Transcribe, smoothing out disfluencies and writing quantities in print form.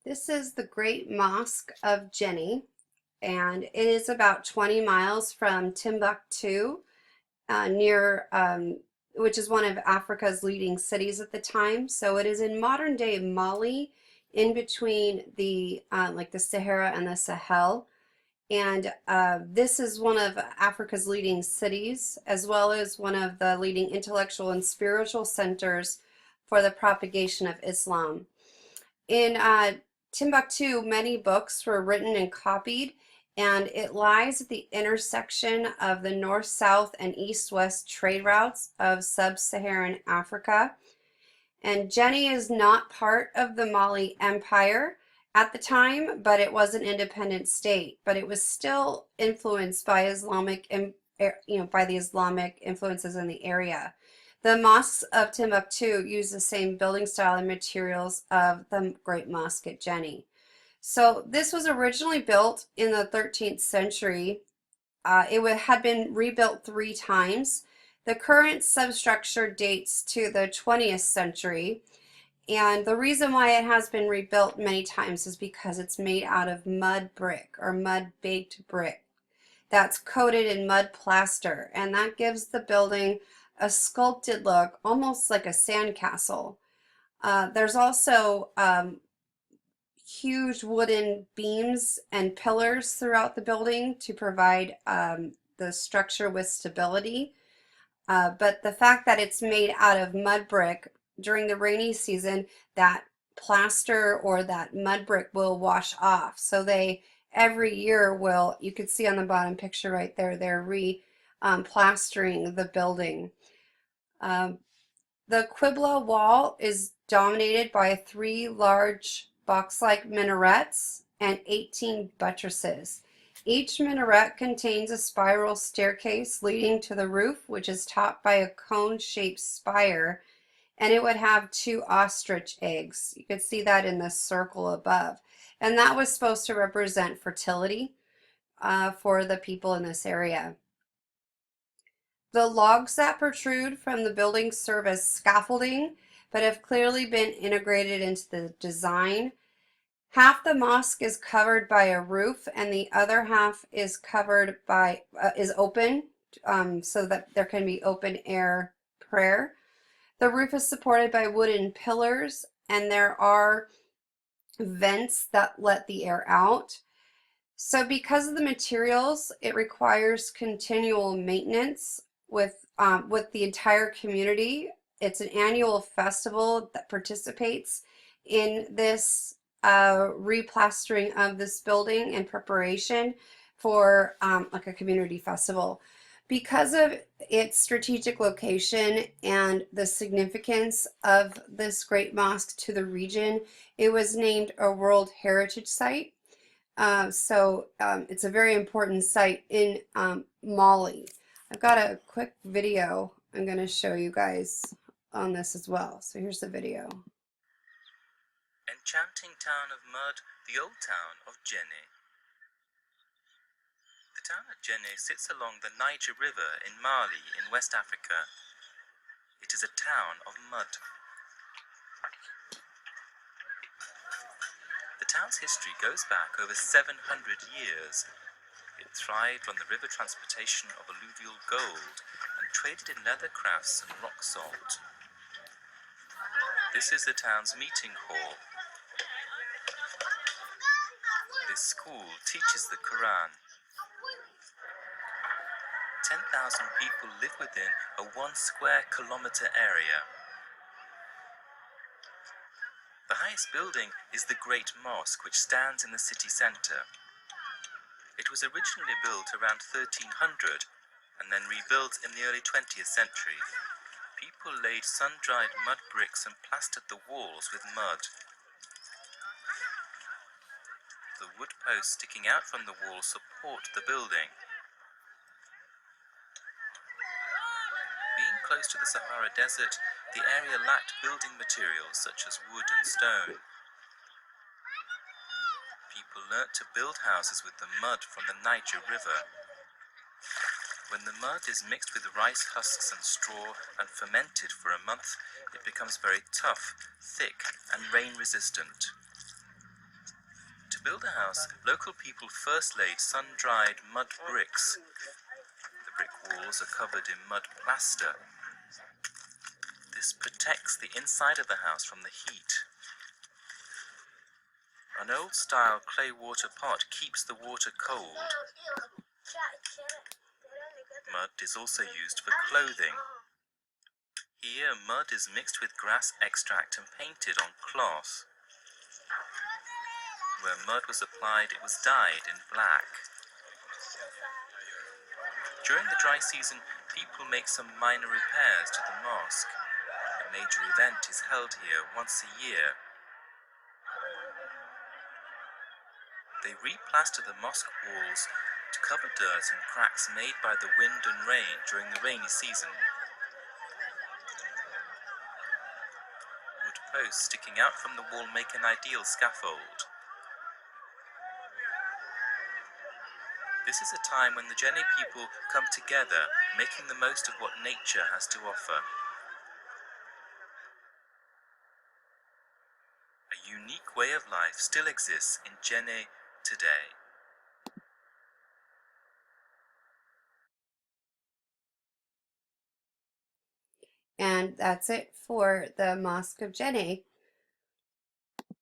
This is the Great Mosque of Djenne, and it is about 20 miles from Timbuktu, which is one of Africa's leading cities at the time. So it is in modern day Mali, in between like the Sahara and the Sahel. And this is one of Africa's leading cities, as well as one of the leading intellectual and spiritual centers for the propagation of Islam. In Timbuktu, many books were written and copied, and it lies at the intersection of the north-south and east-west trade routes of sub-Saharan Africa. And Djenne is not part of the Mali Empire at the time, but it was an independent state. But it was still influenced by by the Islamic influences in the area. The mosques of Timbuktu use the same building style and materials of the Great Mosque at Djenne. So this was originally built in the 13th century. Had been rebuilt 3 times. The current substructure dates to the 20th century, and the reason why it has been rebuilt many times is because it's made out of mud brick or mud baked brick that's coated in mud plaster, and that gives the building a sculpted look, almost like a sandcastle. There's also huge wooden beams and pillars throughout the building to provide the structure with stability. But the fact that it's made out of mud brick during the rainy season, that plaster or that mud brick will wash off. So they every year will, you could see on the bottom picture right there, they're plastering the building. The Qibla wall is dominated by 3 large box-like minarets and 18 buttresses. Each minaret contains a spiral staircase leading to the roof, which is topped by a cone-shaped spire, and it would have 2 ostrich eggs. You could see that in the circle above. And that was supposed to represent fertility for the people in this area. The logs that protrude from the building serve as scaffolding, but have clearly been integrated into the design. Half the mosque is covered by a roof, and the other half is covered by is open, so that there can be open air prayer. The roof is supported by wooden pillars, and there are vents that let the air out. So because of the materials, it requires continual maintenance with the entire community. It's an annual festival that participates in this replastering of this building in preparation for like a community festival. Because of its strategic location and the significance of this great mosque to the region, it was named a World Heritage Site. It's a very important site in Mali. I've got a quick video I'm going to show you guys on this as well. So here's the video. Enchanting town of mud, the old town of Djenne. The town of Djenne sits along the Niger River in Mali in West Africa. It is a town of mud. The town's history goes back over 700 years. It thrived on the river transportation of alluvial gold and traded in leather crafts and rock salt. This is the town's meeting hall. This school teaches the Quran. 10,000 people live within a 1 square kilometer area. The highest building is the Great Mosque, which stands in the city centre. It was originally built around 1300 and then rebuilt in the early 20th century. People laid sun-dried mud bricks and plastered the walls with mud. The wood posts sticking out from the wall support the building. Being close to the Sahara Desert, the area lacked building materials such as wood and stone. People learnt to build houses with the mud from the Niger River. When the mud is mixed with rice husks and straw and fermented for a month, it becomes very tough, thick, and rain resistant. To build a house, local people first laid sun-dried mud bricks. The brick walls are covered in mud plaster. This protects the inside of the house from the heat. An old-style clay water pot keeps the water cold. Mud is also used for clothing. Here, mud is mixed with grass extract and painted on cloth. Where mud was applied, it was dyed in black. During the dry season, people make some minor repairs to the mosque. A major event is held here once a year. They replaster the mosque walls to cover dirt and cracks made by the wind and rain during the rainy season. Wood posts sticking out from the wall make an ideal scaffold. This is a time when the Djenne people come together, making the most of what nature has to offer. A unique way of life still exists in Djenne today. And that's it for the Mosque of Djenne.